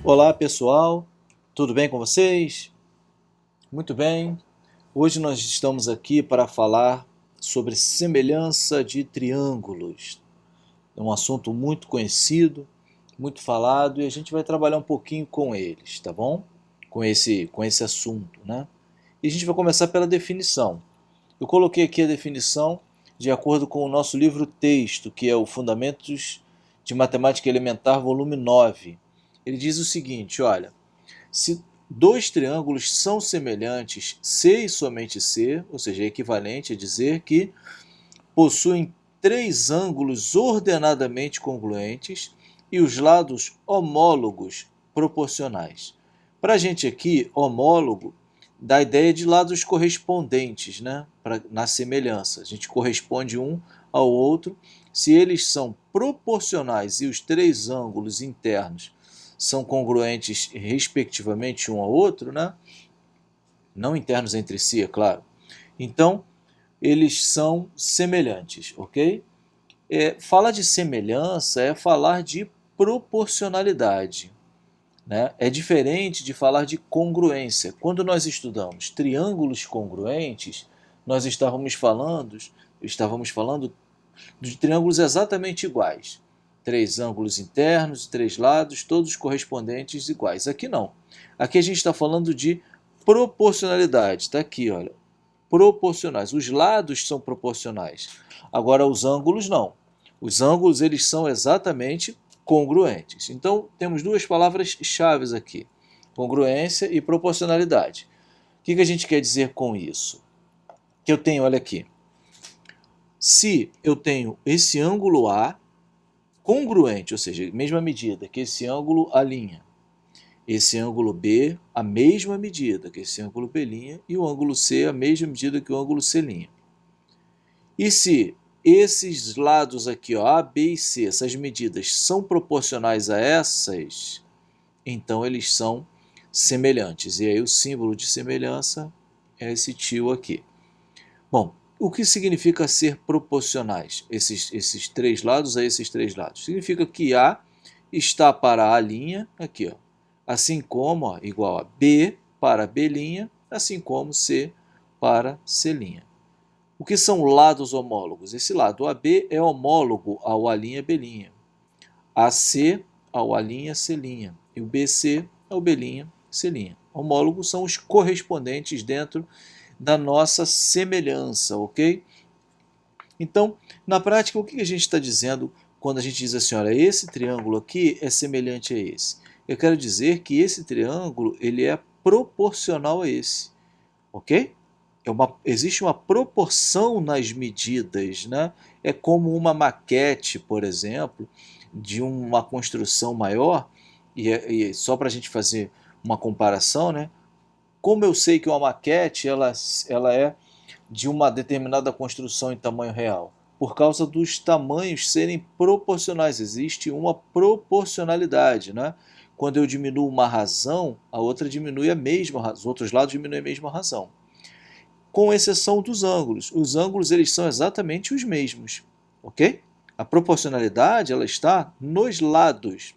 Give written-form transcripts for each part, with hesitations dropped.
Olá pessoal, tudo bem com vocês? Muito bem, hoje nós estamos aqui para falar sobre semelhança de triângulos. É um assunto muito conhecido, muito falado e a gente vai trabalhar um pouquinho com eles, tá bom? Com esse assunto, né? E a gente vai começar pela definição. Eu coloquei aqui a definição de acordo com o nosso livro-texto, que é o Fundamentos de Matemática Elementar, volume 9. Ele diz o seguinte, olha: se dois triângulos são semelhantes, se e somente se, ou seja, é equivalente a dizer que possuem três ângulos ordenadamente congruentes e os lados homólogos proporcionais. Para a gente aqui, homólogo dá a ideia de lados correspondentes, né? Na semelhança. A gente corresponde um ao outro. Se eles são proporcionais e os três ângulos internos são congruentes respectivamente um ao outro, né? Não internos entre si, é claro. Então, eles são semelhantes, ok? Falar de semelhança é falar de proporcionalidade, né? É diferente de falar de congruência. Quando nós estudamos triângulos congruentes, nós estávamos falando de triângulos exatamente iguais. Três ângulos internos, três lados, todos correspondentes iguais. Aqui não. Aqui a gente está falando de proporcionalidade. Está aqui, olha. Proporcionais. Os lados são proporcionais. Agora os ângulos não. Os ângulos eles são exatamente congruentes. Então temos duas palavras-chave aqui: congruência e proporcionalidade. O que a gente quer dizer com isso? Que eu tenho, olha aqui, se eu tenho esse ângulo A congruente, ou seja, mesma medida que esse ângulo A', esse ângulo B a mesma medida que esse ângulo B' e o ângulo C a mesma medida que o ângulo C'. E se esses lados aqui, ó, A, B e C, essas medidas são proporcionais a essas, então eles são semelhantes. E aí o símbolo de semelhança é esse tio aqui. Bom, o que significa ser proporcionais? Esses três lados a esses três lados. Significa que A está para A', aqui, ó, assim como, ó, igual a B para B', assim como C para C'. O que são lados homólogos? Esse lado AB é homólogo ao A', B'. AC ao A', C'. E o BC ao B', C'. Homólogos são os correspondentes dentro da nossa semelhança, ok? Então, na prática, o que a gente está dizendo quando a gente diz assim, olha, esse triângulo aqui é semelhante a esse? Eu quero dizer que esse triângulo ele é proporcional a esse, ok? Existe uma proporção nas medidas, né? É como uma maquete, por exemplo, de uma construção maior, e só para a gente fazer uma comparação, né? Como eu sei que uma maquete ela é de uma determinada construção em tamanho real? Por causa dos tamanhos serem proporcionais, existe uma proporcionalidade, né? Quando eu diminuo uma razão, a outra diminui a mesma razão, os outros lados diminuem a mesma razão. Com exceção dos ângulos. Os ângulos eles são exatamente os mesmos, ok? A proporcionalidade ela está nos lados,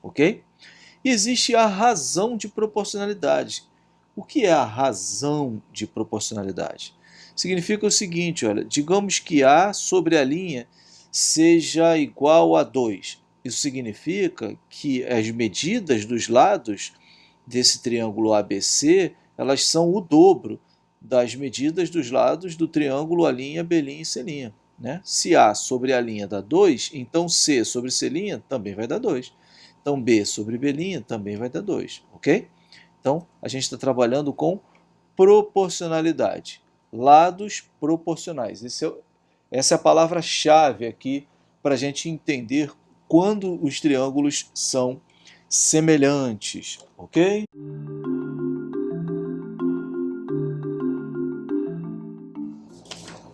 ok? E existe a razão de proporcionalidade. O que é a razão de proporcionalidade? Significa o seguinte, olha, digamos que A sobre a linha seja igual a 2. Isso significa que as medidas dos lados desse triângulo ABC, elas são o dobro das medidas dos lados do triângulo A', B' e C'. Né? Se A sobre A' dá 2, então C sobre C' também vai dar 2. Então B sobre B' também vai dar 2, ok? Então a gente está trabalhando com proporcionalidade, lados proporcionais. Essa é a palavra-chave aqui para a gente entender quando os triângulos são semelhantes, ok?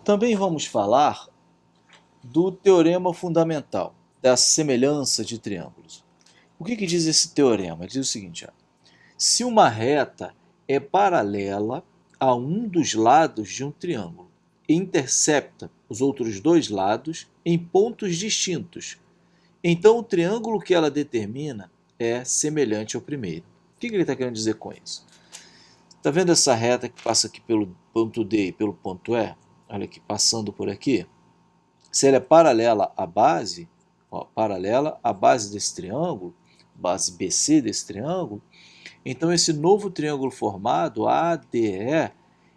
Também vamos falar do teorema fundamental, da semelhança de triângulos. O que diz esse teorema? Ele diz o seguinte, ó, se uma reta é paralela a um dos lados de um triângulo e intercepta os outros dois lados em pontos distintos, então o triângulo que ela determina é semelhante ao primeiro. O que ele está querendo dizer com isso? Está vendo essa reta que passa aqui pelo ponto D e pelo ponto E? Olha aqui, passando por aqui. Se ela é paralela à base, ó, paralela à base desse triângulo, base BC desse triângulo, então esse novo triângulo formado, ADE,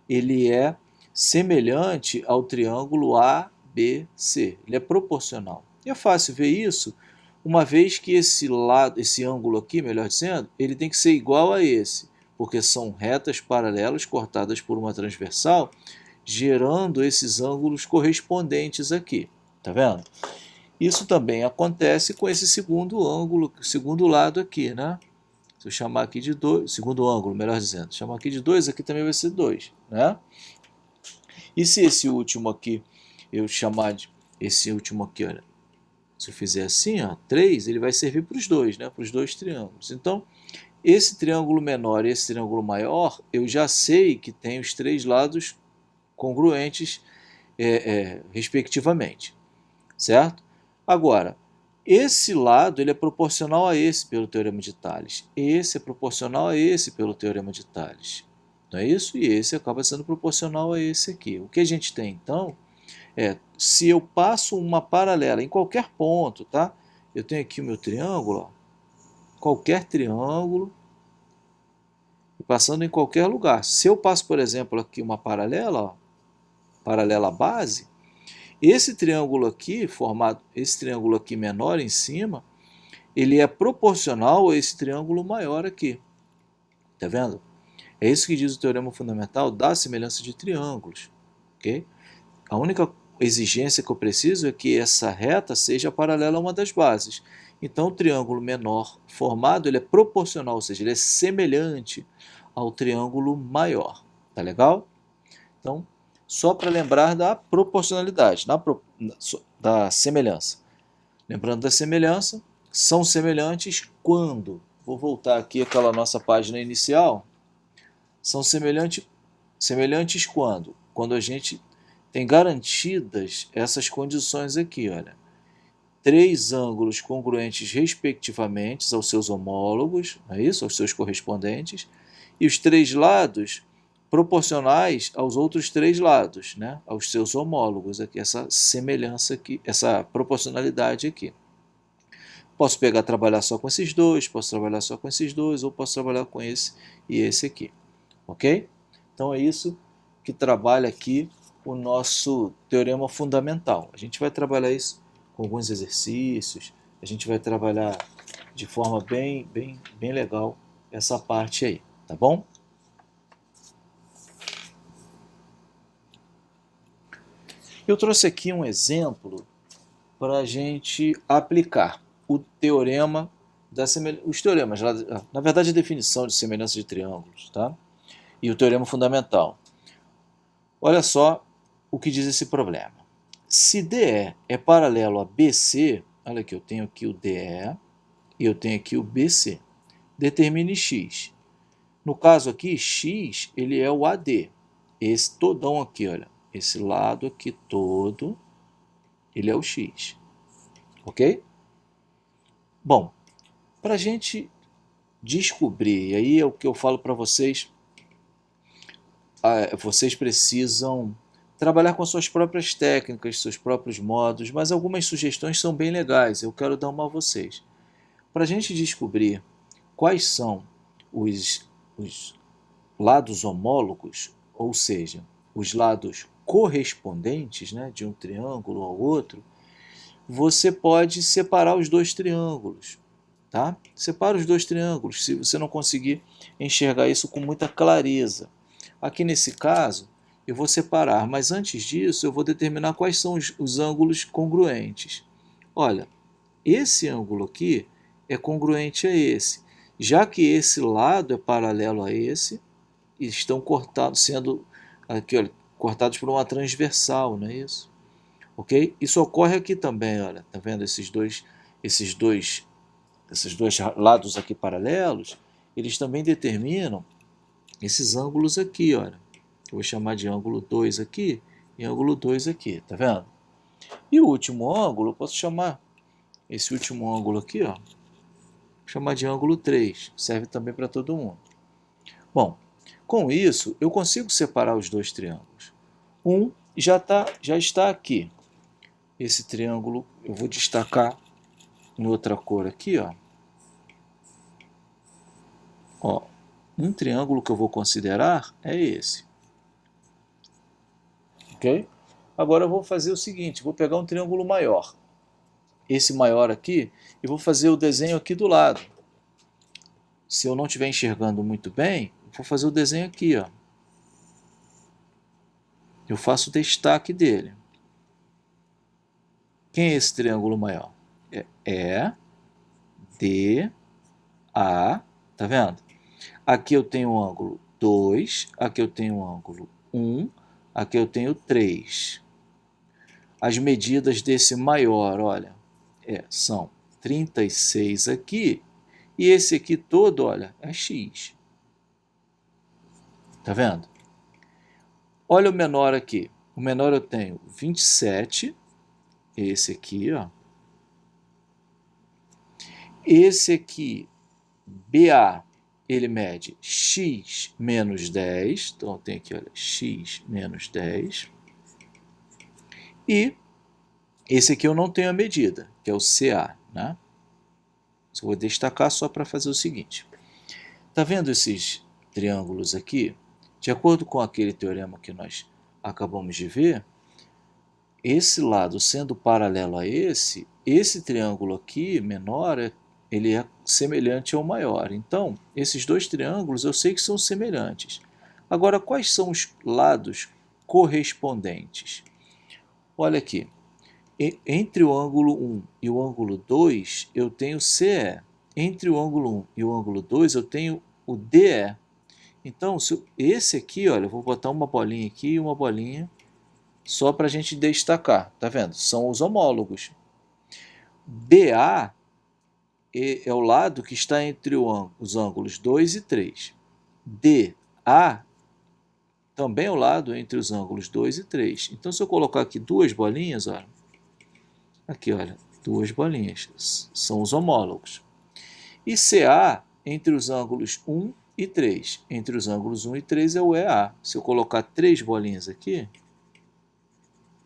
ele é semelhante ao triângulo ABC, ele é proporcional. E é fácil ver isso, uma vez que esse lado, esse ângulo aqui, melhor dizendo, ele tem que ser igual a esse, porque são retas paralelas cortadas por uma transversal, gerando esses ângulos correspondentes aqui, tá vendo? Isso também acontece com esse segundo ângulo, segundo lado aqui, né? Se eu chamar aqui de 2, segundo ângulo, melhor dizendo, chamar aqui de 2, aqui também vai ser 2, né? E se esse último aqui, eu chamar de, esse último aqui, olha, se eu fizer assim, ó, 3, ele vai servir para os dois, né? Para os dois triângulos. Então, esse triângulo menor e esse triângulo maior, eu já sei que tem os três lados congruentes, respectivamente, certo? Agora, esse lado ele é proporcional a esse pelo Teorema de Tales, esse é proporcional a esse pelo Teorema de Tales, não é isso? E esse acaba sendo proporcional a esse aqui. O que a gente tem então se eu passo uma paralela em qualquer ponto, tá? Eu tenho aqui o meu triângulo, ó, qualquer triângulo, passando em qualquer lugar. Se eu passo, por exemplo, aqui uma paralela, ó, paralela à base, esse triângulo aqui, formado, esse triângulo aqui menor em cima, ele é proporcional a esse triângulo maior aqui. Tá vendo? É isso que diz o teorema fundamental da semelhança de triângulos. Okay? A única exigência que eu preciso é que essa reta seja paralela a uma das bases. Então, o triângulo menor formado ele é proporcional, ou seja, ele é semelhante ao triângulo maior. Tá legal? Então, só para lembrar da proporcionalidade, da semelhança. Lembrando da semelhança, são semelhantes quando? Vou voltar aqui àquela nossa página inicial. São semelhantes quando? Quando a gente tem garantidas essas condições aqui, olha. Três ângulos congruentes respectivamente aos seus homólogos, não é isso? Aos seus correspondentes, e os três lados proporcionais aos outros três lados, né? Aos seus homólogos, aqui, essa semelhança aqui, essa proporcionalidade aqui. Posso pegar trabalhar só com esses dois, posso trabalhar só com esses dois, ou posso trabalhar com esse e esse aqui, ok? Então é isso que trabalha aqui o nosso teorema fundamental. A gente vai trabalhar isso com alguns exercícios, a gente vai trabalhar de forma bem legal essa parte aí, tá bom? Eu trouxe aqui um exemplo para a gente aplicar o teorema os teoremas, na verdade a definição de semelhança de triângulos, tá? E o teorema fundamental. Olha só o que diz esse problema. Se DE é paralelo a BC, olha aqui, eu tenho aqui o DE e eu tenho aqui o BC. Determine X. No caso aqui, X ele é o AD. Esse todão aqui, olha, esse lado aqui todo, ele é o X. Ok? Bom, para a gente descobrir, aí é o que eu falo para vocês, vocês precisam trabalhar com suas próprias técnicas, seus próprios modos, mas algumas sugestões são bem legais, eu quero dar uma a vocês. Para a gente descobrir quais são os lados homólogos, ou seja, os lados correspondentes, né, de um triângulo ao outro, você pode separar os dois triângulos. Tá? Separa os dois triângulos, se você não conseguir enxergar isso com muita clareza. Aqui nesse caso, eu vou separar, mas antes disso eu vou determinar quais são os ângulos congruentes. Olha, esse ângulo aqui é congruente a esse, já que esse lado é paralelo a esse, e estão sendo aqui, olha, cortados por uma transversal, não é isso? Ok? Isso ocorre aqui também, olha, tá vendo esses dois lados aqui paralelos, eles também determinam esses ângulos aqui, olha. Eu vou chamar de ângulo 2 aqui e ângulo 2 aqui, tá vendo? E o último ângulo, eu posso chamar esse último ângulo aqui, ó, chamar de ângulo 3, serve também para todo mundo. Bom, com isso, eu consigo separar os dois triângulos. Um já está aqui. Esse triângulo, eu vou destacar em outra cor aqui, ó. Ó, um triângulo que eu vou considerar é esse. Ok? Agora eu vou fazer o seguinte, vou pegar um triângulo maior. Esse maior aqui, e vou fazer o desenho aqui do lado. Se eu não estiver enxergando muito bem, vou fazer o desenho aqui, ó. Eu faço o destaque dele. Quem é esse triângulo maior? É D, A, tá vendo? Aqui eu tenho o ângulo 2, aqui eu tenho o ângulo 1, aqui eu tenho 3. As medidas desse maior, olha, são 36 aqui, e esse aqui todo, olha, é x. Tá vendo? Olha o menor aqui. O menor eu tenho 27, esse aqui, ó. Esse aqui, BA, ele mede x menos 10. Então, eu tenho aqui, olha, x menos 10. E esse aqui eu não tenho a medida, que é o CA, né? Eu vou destacar só para fazer o seguinte. Tá vendo esses triângulos aqui? De acordo com aquele teorema que nós acabamos de ver, esse lado sendo paralelo a esse triângulo aqui, menor, ele é semelhante ao maior. Então, esses dois triângulos eu sei que são semelhantes. Agora, quais são os lados correspondentes? Olha aqui. Entre o ângulo 1 e o ângulo 2, eu tenho CE. Entre o ângulo 1 e o ângulo 2, eu tenho o DE. Então, esse aqui, olha, eu vou botar uma bolinha aqui e uma bolinha só para a gente destacar, tá vendo? São os homólogos. BA é o lado que está entre os ângulos 2 e 3. DA também é o lado entre os ângulos 2 e 3. Então, se eu colocar aqui duas bolinhas, olha, aqui, olha, duas bolinhas, são os homólogos. E CA entre os ângulos 1 e 3. Entre os ângulos 1 e 3 é o EA. Se eu colocar três bolinhas aqui,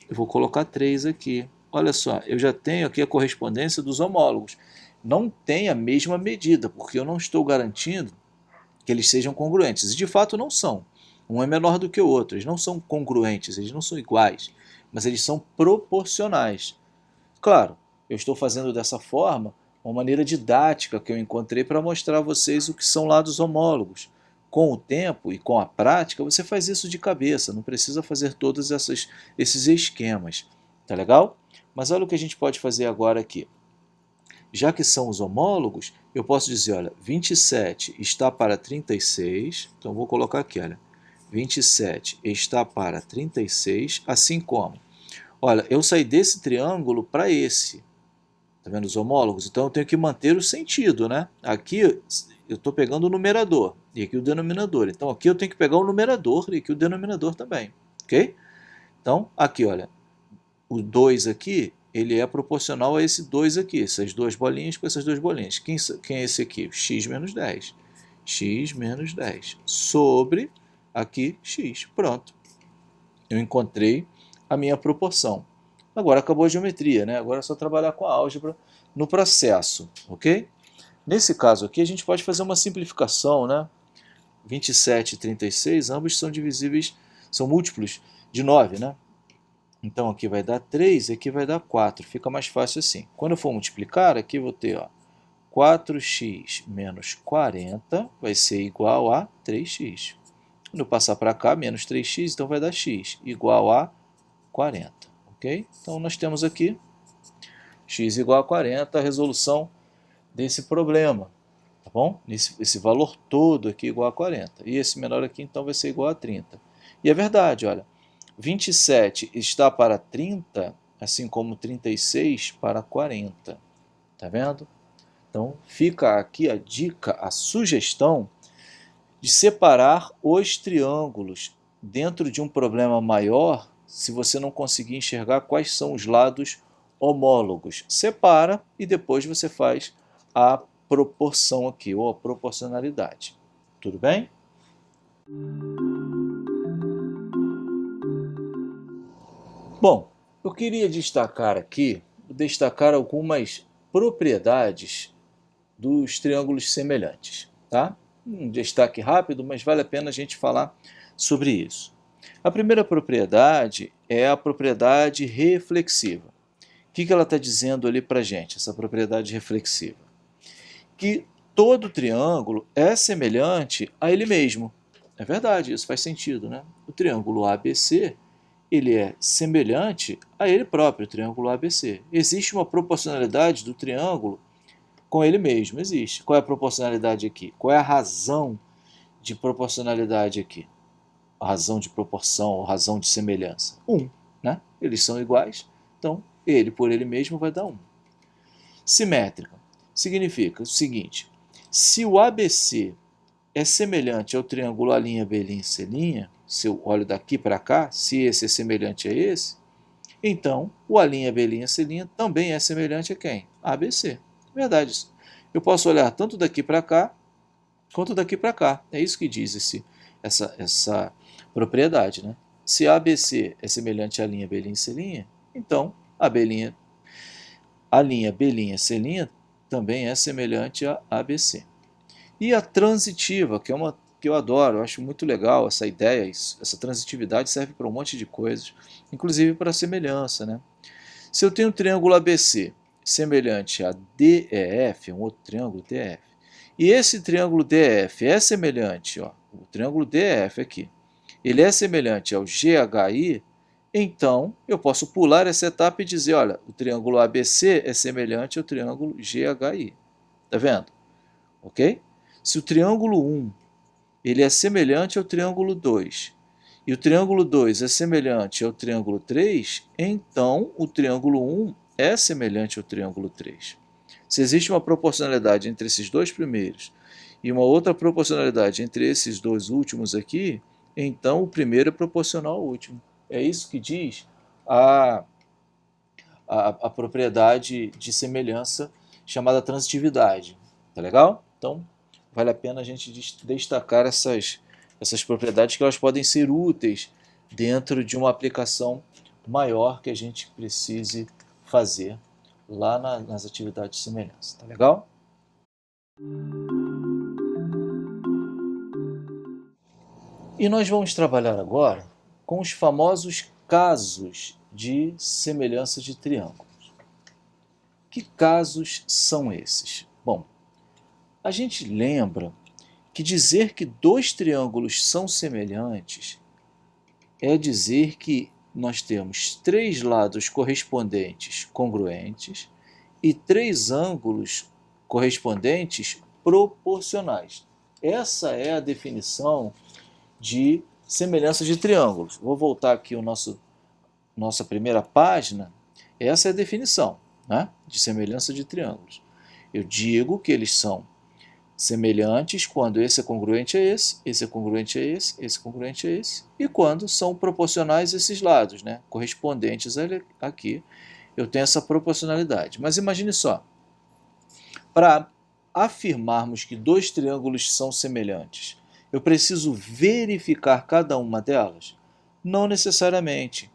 eu vou colocar 3 aqui. Olha só, eu já tenho aqui a correspondência dos homólogos. Não tem a mesma medida, porque eu não estou garantindo que eles sejam congruentes. E de fato não são. Um é menor do que o outro. Eles não são congruentes, eles não são iguais, mas eles são proporcionais. Claro, eu estou fazendo dessa forma uma maneira didática que eu encontrei para mostrar a vocês o que são lados homólogos. Com o tempo e com a prática, você faz isso de cabeça, não precisa fazer todos esses esquemas. Tá legal? Mas olha o que a gente pode fazer agora aqui. Já que são os homólogos, eu posso dizer, olha, 27 está para 36, então vou colocar aqui, olha, 27 está para 36, assim como, olha, eu saí desse triângulo para esse, tá vendo os homólogos? Então eu tenho que manter o sentido, né? Aqui eu estou pegando o numerador e aqui o denominador, então aqui eu tenho que pegar o numerador e aqui o denominador também, ok? Então, aqui, olha, o 2 aqui, ele é proporcional a esse 2 aqui, essas duas bolinhas com essas duas bolinhas. Quem é esse aqui? X menos 10. X menos 10 sobre aqui x. Pronto. Eu encontrei a minha proporção. Agora acabou a geometria, né? Agora é só trabalhar com a álgebra no processo, ok? Nesse caso aqui, a gente pode fazer uma simplificação, né? 27 e 36, ambos são divisíveis, são múltiplos de 9, né? Então aqui vai dar 3 e aqui vai dar 4. Fica mais fácil assim. Quando eu for multiplicar, aqui eu vou ter, ó, 4x menos 40 vai ser igual a 3x. Quando eu passar para cá, menos 3x, então vai dar x igual a 40. Ok? Então nós temos aqui x igual a 40, a resolução desse problema. Tá bom? Esse valor todo aqui igual a 40. E esse menor aqui então vai ser igual a 30. E é verdade, olha. 27 está para 30, assim como 36 para 40. Tá vendo? Então, fica aqui a dica, a sugestão de separar os triângulos dentro de um problema maior, se você não conseguir enxergar quais são os lados homólogos. Separa e depois você faz a proporção aqui, ou a proporcionalidade. Tudo bem? Bom, eu queria destacar algumas propriedades dos triângulos semelhantes, tá? Um destaque rápido, mas vale a pena a gente falar sobre isso. A primeira propriedade é a propriedade reflexiva. O que ela está dizendo ali para a gente, essa propriedade reflexiva? Que todo triângulo é semelhante a ele mesmo. É verdade, isso faz sentido, né? O triângulo ABC, ele é semelhante a ele próprio, o triângulo ABC. Existe uma proporcionalidade do triângulo com ele mesmo, existe. Qual é a proporcionalidade aqui? Qual é a razão de proporcionalidade aqui? A razão de proporção, ou razão de semelhança? 1, né? Eles são iguais, então ele por ele mesmo vai dar 1. Simétrica significa o seguinte: se o ABC é semelhante ao triângulo A', B', C', se eu olho daqui para cá, se esse é semelhante a esse, então o A', B', C' também é semelhante a quem? A ABC. Verdade isso. Eu posso olhar tanto daqui para cá, quanto daqui para cá. É isso que diz essa propriedade, né? Se ABC é semelhante à linha B', C', então a linha B', C' também é semelhante a ABC. E a transitiva, que é uma que eu adoro, eu acho muito legal essa ideia, essa transitividade serve para um monte de coisas, inclusive para a semelhança, né? Se eu tenho um triângulo ABC semelhante a DEF, um outro triângulo DEF, e esse triângulo DEF é semelhante, ó, o triângulo DEF aqui, ele é semelhante ao GHI, então eu posso pular essa etapa e dizer, olha, o triângulo ABC é semelhante ao triângulo GHI. Tá vendo? Ok? Se o triângulo 1 ele é semelhante ao triângulo 2 e o triângulo 2 é semelhante ao triângulo 3, então o triângulo 1 é semelhante ao triângulo 3. Se existe uma proporcionalidade entre esses dois primeiros e uma outra proporcionalidade entre esses dois últimos aqui, então o primeiro é proporcional ao último. É isso que diz a propriedade de semelhança chamada transitividade. Tá legal? Então, vale a pena a gente destacar essas propriedades que elas podem ser úteis dentro de uma aplicação maior que a gente precise fazer lá nas atividades de semelhança. Tá legal? E nós vamos trabalhar agora com os famosos casos de semelhança de triângulos. Que casos são esses? Bom, a gente lembra que dizer que dois triângulos são semelhantes é dizer que nós temos três lados correspondentes congruentes e três ângulos correspondentes proporcionais. Essa é a definição de semelhança de triângulos. Vou voltar aqui nossa primeira página. Essa é a definição, né, de semelhança de triângulos. Eu digo que eles são semelhantes quando esse é congruente a esse é congruente a esse é congruente a esse, e quando são proporcionais esses lados, né, correspondentes aqui, eu tenho essa proporcionalidade. Mas imagine só, para afirmarmos que dois triângulos são semelhantes, eu preciso verificar cada uma delas? Não necessariamente.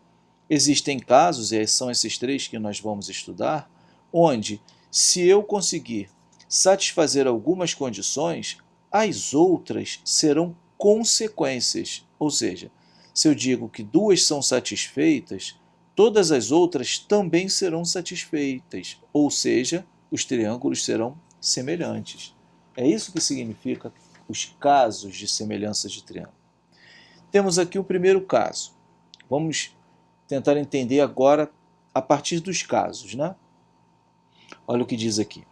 Existem casos, e são esses três que nós vamos estudar, onde se eu conseguir satisfazer algumas condições, as outras serão consequências. Ou seja, se eu digo que duas são satisfeitas, todas as outras também serão satisfeitas. Ou seja, os triângulos serão semelhantes. É isso que significa os casos de semelhança de triângulo. Temos aqui o primeiro caso. Vamos tentar entender agora a partir dos casos, né? Olha o que diz aqui.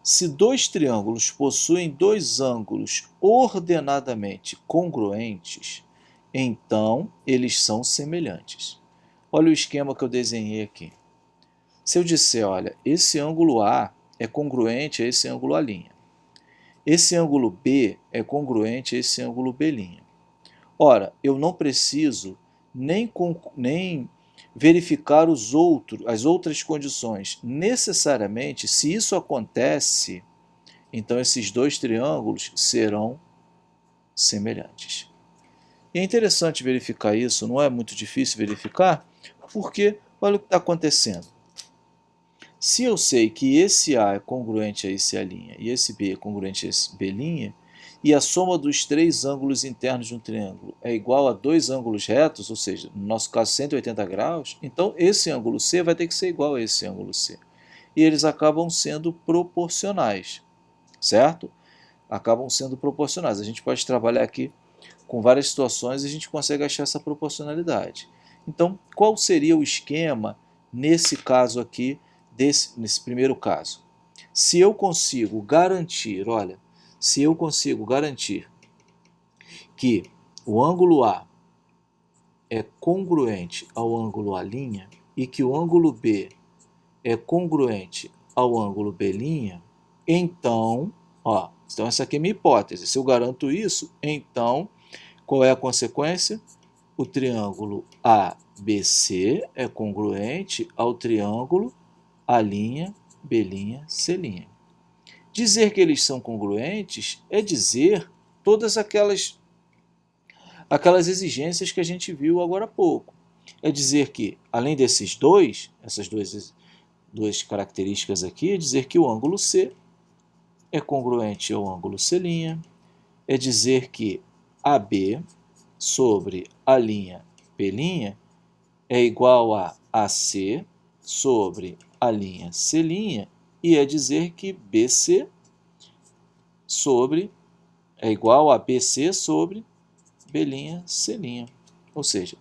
Se dois triângulos possuem dois ângulos ordenadamente congruentes, então eles são semelhantes. Olha o esquema que eu desenhei aqui. Se eu disser, olha, esse ângulo A é congruente a esse ângulo A'. Esse ângulo B é congruente a esse ângulo B'. Ora, eu não preciso nem verificar as outras condições. Necessariamente, se isso acontece, então esses dois triângulos serão semelhantes. E é interessante verificar isso, não é muito difícil verificar, porque olha o que está acontecendo. Se eu sei que esse A é congruente a esse A' e esse B é congruente a esse B', e a soma dos três ângulos internos de um triângulo é igual a dois ângulos retos, ou seja, no nosso caso 180 graus, então esse ângulo C vai ter que ser igual a esse ângulo C. E eles acabam sendo proporcionais, certo? Acabam sendo proporcionais. A gente pode trabalhar aqui com várias situações e a gente consegue achar essa proporcionalidade. Então, qual seria o esquema nesse caso aqui, nesse primeiro caso? Se eu consigo garantir, olha, se eu consigo garantir que o ângulo A é congruente ao ângulo A' e que o ângulo B é congruente ao ângulo B', então, então essa aqui é a minha hipótese. Se eu garanto isso, então, qual é a consequência? O triângulo ABC é congruente ao triângulo A'B', C'. Dizer que eles são congruentes é dizer todas aquelas exigências que a gente viu agora há pouco. É dizer que, além desses essas duas características aqui, é dizer que o ângulo C é congruente ao ângulo C', é dizer que AB sobre A'B' é igual a AC sobre A'C', e é dizer que BC é igual a BC sobre B'C'. Ou seja,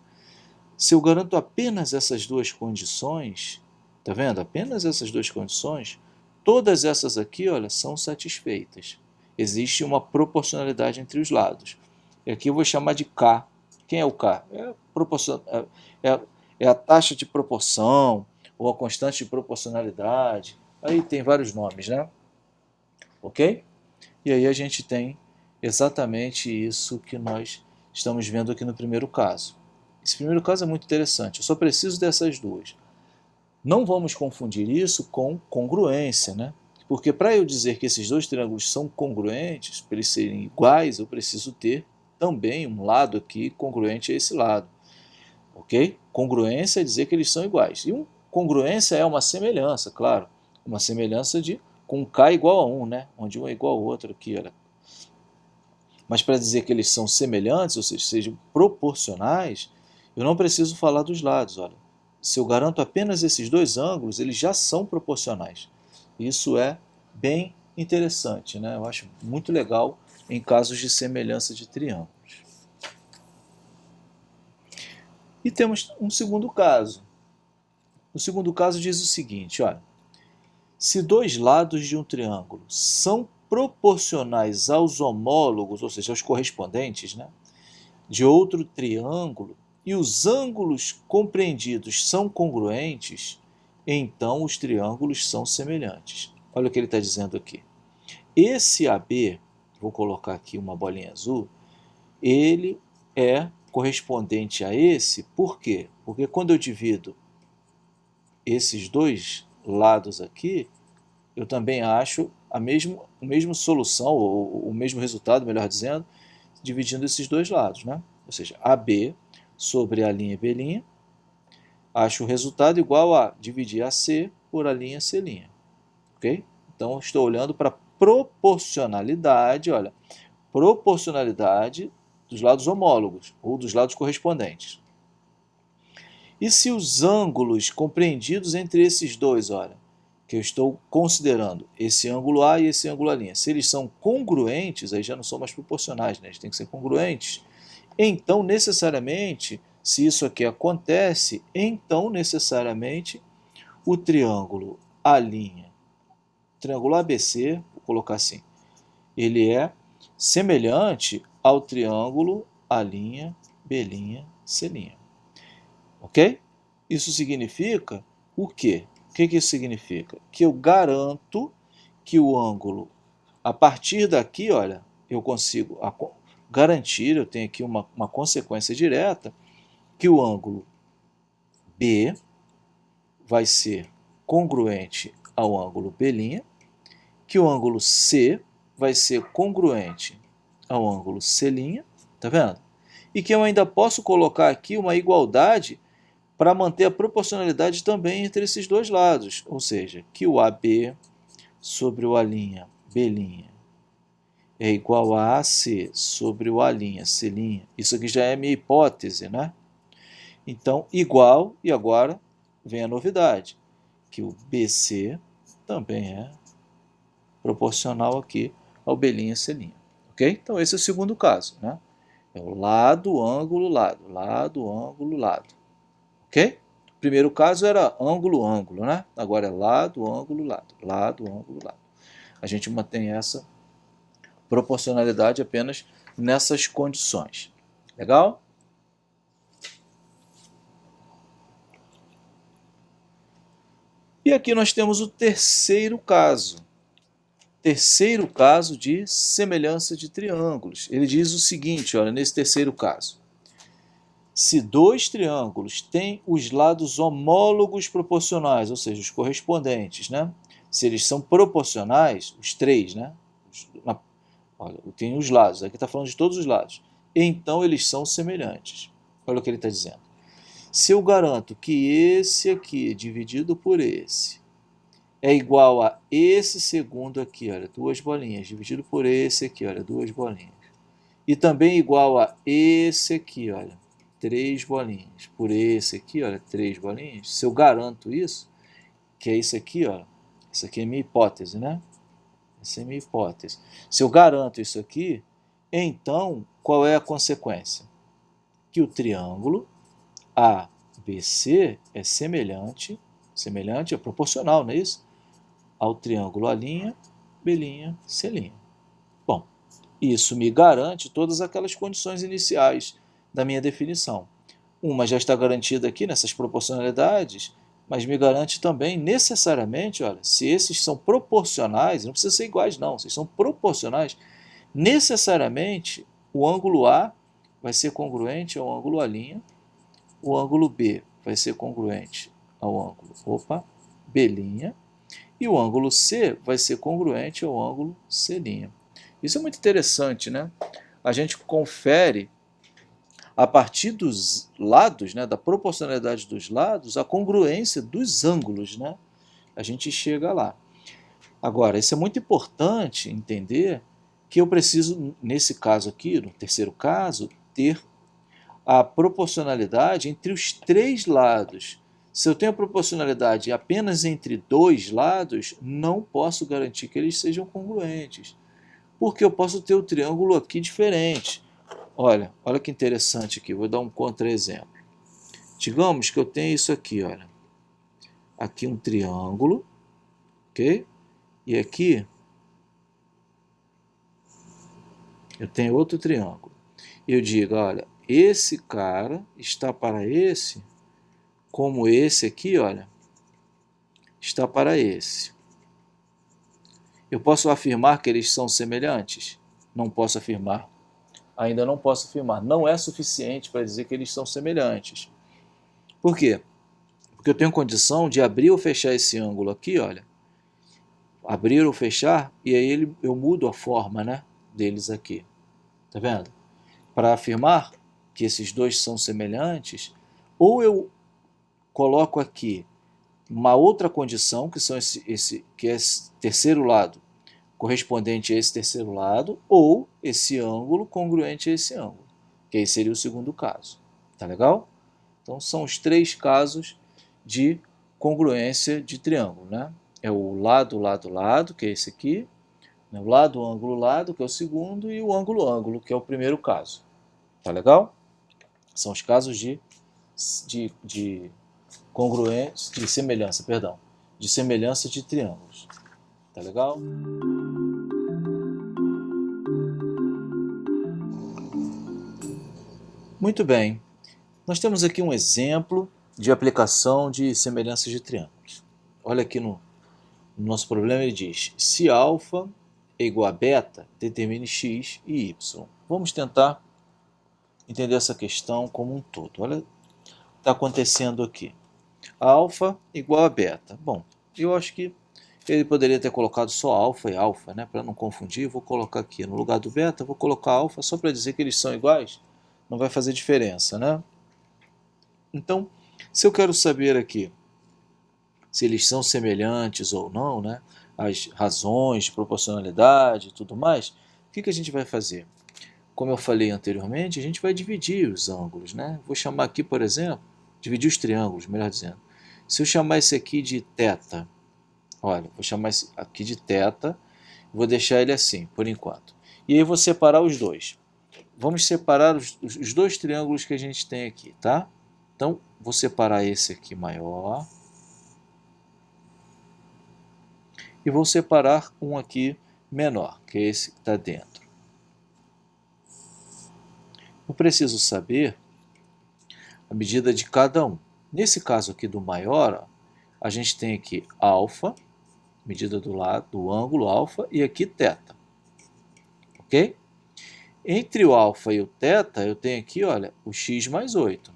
se eu garanto apenas essas duas condições, tá vendo? Apenas essas duas condições, todas essas aqui, olha, são satisfeitas. Existe uma proporcionalidade entre os lados. E aqui eu vou chamar de K. Quem é o K? É a taxa de proporção, ou a constante de proporcionalidade. Aí tem vários nomes, né? Ok? E aí a gente tem exatamente isso que nós estamos vendo aqui no primeiro caso. Esse primeiro caso é muito interessante. Eu só preciso dessas duas. Não vamos confundir isso com congruência, né? Porque para eu dizer que esses dois triângulos são congruentes, para eles serem iguais, eu preciso ter também um lado aqui congruente a esse lado. Ok? Congruência é dizer que eles são iguais. E congruência é uma semelhança, claro. Uma semelhança com K igual a 1, né? Onde um é igual ao outro aqui, olha. Mas para dizer que eles são semelhantes, ou seja, sejam proporcionais, eu não preciso falar dos lados, olha. Se eu garanto apenas esses dois ângulos, eles já são proporcionais. Isso é bem interessante, né? Eu acho muito legal em casos de semelhança de triângulos. E temos um segundo caso. O segundo caso diz o seguinte, olha. Se dois lados de um triângulo são proporcionais aos homólogos, ou seja, aos correspondentes, né, de outro triângulo, e os ângulos compreendidos são congruentes, então os triângulos são semelhantes. Olha o que ele está dizendo aqui. Esse AB, vou colocar aqui uma bolinha azul, ele é correspondente a esse, por quê? Porque quando eu divido esses dois lados aqui, eu também acho a mesma solução, ou o mesmo resultado, melhor dizendo, dividindo esses dois lados, né? Ou seja, AB sobre A'B', acho o resultado igual a dividir AC por A'C'. Ok? Então, estou olhando para proporcionalidade, olha, proporcionalidade dos lados homólogos, ou dos lados correspondentes. E se os ângulos compreendidos entre esses dois, olha, que eu estou considerando esse ângulo A e esse ângulo A', se eles são congruentes, aí já não são mais proporcionais, né? Eles têm que ser congruentes. Então, necessariamente, se isso aqui acontece, então, necessariamente, o triângulo triângulo ABC, vou colocar assim, ele é semelhante ao triângulo A'B', C'. Ok? Isso significa o quê? O que isso significa? Que eu garanto que o ângulo, a partir daqui, olha, eu consigo garantir, eu tenho aqui uma consequência direta, que o ângulo B vai ser congruente ao ângulo B', que o ângulo C vai ser congruente ao ângulo C', tá vendo? E que eu ainda posso colocar aqui uma igualdade para manter a proporcionalidade também entre esses dois lados, ou seja, que o AB sobre o A'B' é igual a AC sobre o A'C'. Isso aqui já é minha hipótese, né? Então, igual, e agora vem a novidade, que o BC também é proporcional aqui ao B'C'. Ok? Então, esse é o segundo caso, né? É o lado, ângulo, lado, lado, ângulo, lado. Ok? O primeiro caso era ângulo, ângulo, né? Agora é lado, ângulo, lado, lado, ângulo, lado. A gente mantém essa proporcionalidade apenas nessas condições. Legal? E aqui nós temos o terceiro caso. Terceiro caso de semelhança de triângulos. Ele diz o seguinte, olha, nesse terceiro caso. Se dois triângulos têm os lados homólogos proporcionais, ou seja, os correspondentes, né? Se eles são proporcionais, os três, né? Olha, tem os lados, aqui está falando de todos os lados. Então eles são semelhantes. Olha o que ele está dizendo. Se eu garanto que esse aqui dividido por esse é igual a esse segundo aqui, olha, duas bolinhas, dividido por esse aqui, olha, duas bolinhas. E também igual a esse aqui, olha, três bolinhas. Por esse aqui, olha, três bolinhas. Se eu garanto isso, que é isso aqui, olha, isso aqui é minha hipótese, né? Essa é minha hipótese. Se eu garanto isso aqui, então qual é a consequência? Que o triângulo ABC é semelhante, é proporcional, não é isso? Ao triângulo A'B', C'. Bom, isso me garante todas aquelas condições iniciais da minha definição. Uma já está garantida aqui nessas proporcionalidades, mas me garante também necessariamente, olha, se esses são proporcionais, não precisa ser iguais não, se são proporcionais, necessariamente o ângulo A vai ser congruente ao ângulo A'B', o ângulo B vai ser congruente ao ângulo B', e o ângulo C vai ser congruente ao ângulo C'. Isso é muito interessante, né? A gente confere, a partir dos lados, né, da proporcionalidade dos lados, a congruência dos ângulos, né? A gente chega lá. Agora, isso é muito importante entender que eu preciso, nesse caso aqui, no terceiro caso, ter a proporcionalidade entre os três lados. Se eu tenho a proporcionalidade apenas entre dois lados, não posso garantir que eles sejam congruentes, porque eu posso ter o triângulo aqui diferente. Olha que interessante aqui, vou dar um contra-exemplo. Digamos que eu tenho isso aqui, olha. Aqui um triângulo, ok? E aqui eu tenho outro triângulo. Eu digo, olha, esse cara está para esse, como esse aqui, olha, está para esse. Eu posso afirmar que eles são semelhantes? Não posso afirmar. Ainda não posso afirmar. Não é suficiente para dizer que eles são semelhantes. Por quê? Porque eu tenho condição de abrir ou fechar esse ângulo aqui, olha. Abrir ou fechar, e aí eu mudo a forma, né, deles aqui. Tá vendo? Para afirmar que esses dois são semelhantes, ou eu coloco aqui uma outra condição, que são que é esse terceiro lado, correspondente a esse terceiro lado, ou esse ângulo congruente a esse ângulo, que aí seria o segundo caso. Tá legal? Então são os três casos de congruência de triângulo, né? É o lado, lado, lado, que é esse aqui, o lado, ângulo, lado, que é o segundo, e o ângulo, ângulo, que é o primeiro caso. Tá legal? São os casos de congruência, de semelhança de triângulos. Tá legal? Muito bem. Nós temos aqui um exemplo de aplicação de semelhanças de triângulos. Olha aqui no nosso problema, ele diz: se alfa é igual a beta, determine x e y. Vamos tentar entender essa questão como um todo. Olha o que está acontecendo aqui. Alfa igual a beta. Bom, eu acho que Ele poderia ter colocado só alfa e alfa, né? Para não confundir, vou colocar aqui no lugar do beta, vou colocar alfa só para dizer que eles são iguais. Não vai fazer diferença, né? Então, se eu quero saber aqui se eles são semelhantes ou não, né? As razões de proporcionalidade e tudo mais, o que a gente vai fazer? Como eu falei anteriormente, a gente vai dividir os ângulos, né? Vou chamar aqui, por exemplo, dividir os triângulos, melhor dizendo. Se eu chamar esse aqui de θ, olha, vou chamar esse aqui de θ, vou deixar ele assim, por enquanto. E aí vou separar os dois. Vamos separar os dois triângulos que a gente tem aqui, tá? Então, vou separar esse aqui maior. E vou separar um aqui menor, que é esse que está dentro. Eu preciso saber a medida de cada um. Nesse caso aqui do maior, ó, a gente tem aqui alfa, medida do lado do ângulo alfa, e aqui θ. Ok? Entre o alfa e o θ, eu tenho aqui, olha, o x mais 8.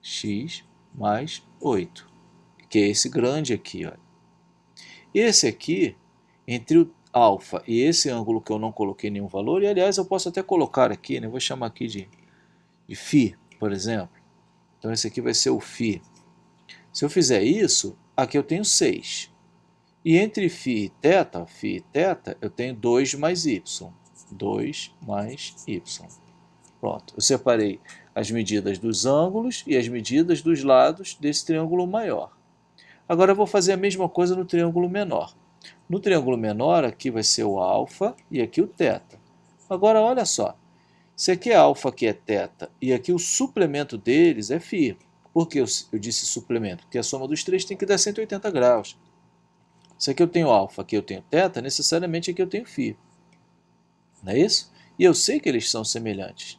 X mais 8, que é esse grande aqui, olha. Esse aqui, entre o alfa e esse ângulo que eu não coloquei nenhum valor, e aliás eu posso até colocar aqui, né? Vou chamar aqui de φ, por exemplo. Então esse aqui vai ser o φ. Se eu fizer isso, aqui eu tenho 6. E entre φ e θ, eu tenho 2 mais y. 2 mais y. Pronto, eu separei as medidas dos ângulos e as medidas dos lados desse triângulo maior. Agora eu vou fazer a mesma coisa no triângulo menor. No triângulo menor, aqui vai ser o alfa e aqui o θ. Agora, olha só. Se aqui é alfa, aqui é θ, e aqui o suplemento deles é φ. Por que eu disse suplemento? Porque a soma dos três tem que dar 180 graus. Se aqui eu tenho alfa, aqui eu tenho θ, necessariamente aqui eu tenho φ. Não é isso? E eu sei que eles são semelhantes.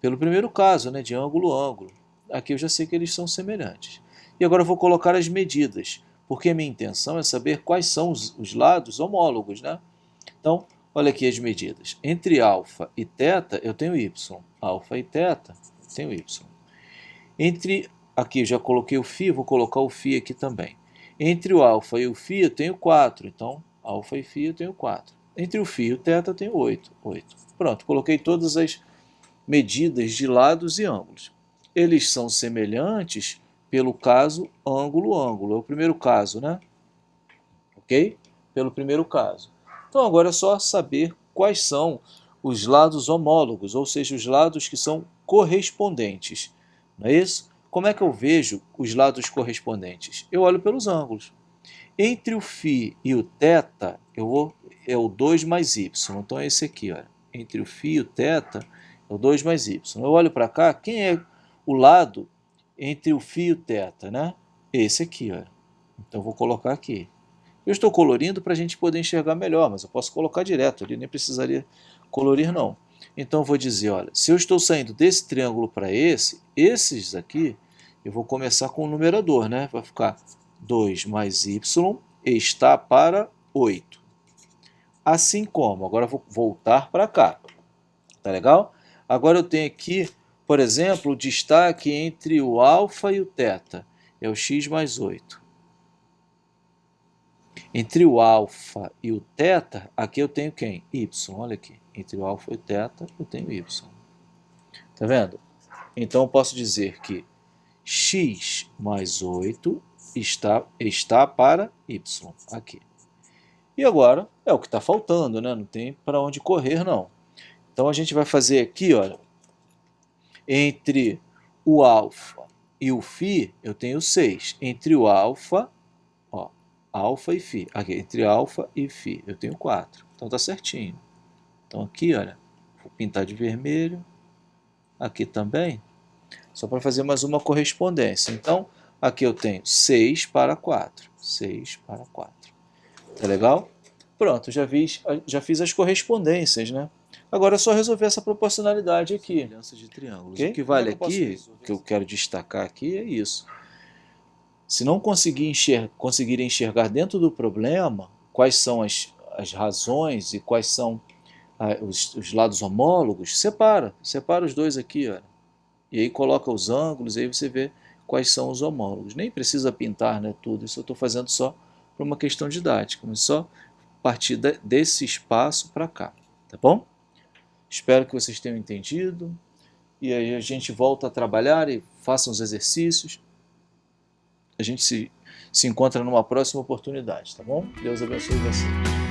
Pelo primeiro caso, né, de ângulo a ângulo. Aqui eu já sei que eles são semelhantes. E agora eu vou colocar as medidas, porque a minha intenção é saber quais são os lados homólogos, né? Então, olha aqui as medidas. Entre alfa e θ, eu tenho y. Alfa e θ, eu tenho y. Entre, aqui eu já coloquei o φ, vou colocar o φ aqui também. Entre o alfa e o φ, eu tenho 4. Então, alfa e φ, eu tenho 4. Entre o φ e o θ, eu tenho 8. Pronto, coloquei todas as medidas de lados e ângulos. Eles são semelhantes pelo caso ângulo-ângulo. É o primeiro caso, né? Ok? Pelo primeiro caso. Então agora é só saber quais são os lados homólogos, ou seja, os lados que são correspondentes. Não é isso? Como é que eu vejo os lados correspondentes? Eu olho pelos ângulos. Entre o φ e o θ, é o 2 mais y. Então é esse aqui, olha. Entre o φ e o θ, é o 2 mais y. Eu olho para cá, quem é o lado entre o φ e o θ, né? Esse aqui, olha. Então eu vou colocar aqui. Eu estou colorindo para a gente poder enxergar melhor, mas eu posso colocar direto ali, nem precisaria colorir não. Então eu vou dizer, olha, se eu estou saindo desse triângulo para esses aqui, eu vou começar com o numerador, né? Vai ficar 2 mais y está para 8. Assim como, agora eu vou voltar para cá. Tá legal? Agora eu tenho aqui, por exemplo, o destaque entre o alfa e o θ. É o x mais 8. Entre o alfa e o θ, aqui eu tenho quem? Y, olha aqui. Entre o alfa e o θ, eu tenho y. Tá vendo? Então eu posso dizer que x mais 8 está para y, aqui. E agora é o que está faltando, né? Não tem para onde correr, não. Então a gente vai fazer aqui, olha, entre o alfa e o φ, eu tenho 6. Entre o alfa, ó, alfa e φ. Aqui, entre alfa e φ, eu tenho 4. Então tá certinho. Então aqui, olha, vou pintar de vermelho. Aqui também, só para fazer mais uma correspondência. Então, aqui eu tenho 6 para 4. 6 para 4. Tá legal? Pronto, já fiz as correspondências, né? Agora é só resolver essa proporcionalidade aqui. De triângulos. Okay? O que vale aqui, o que eu quero destacar aqui é isso. Se não conseguirem enxergar dentro do problema quais são as razões e quais são os lados homólogos, separa os dois aqui, olha. E aí coloca os ângulos, e aí você vê quais são os homólogos. Nem precisa pintar, né, tudo, isso eu estou fazendo só para uma questão didática, mas só partir desse espaço para cá, tá bom? Espero que vocês tenham entendido, e aí a gente volta a trabalhar e façam os exercícios. A gente se encontra numa próxima oportunidade, tá bom? Deus abençoe vocês.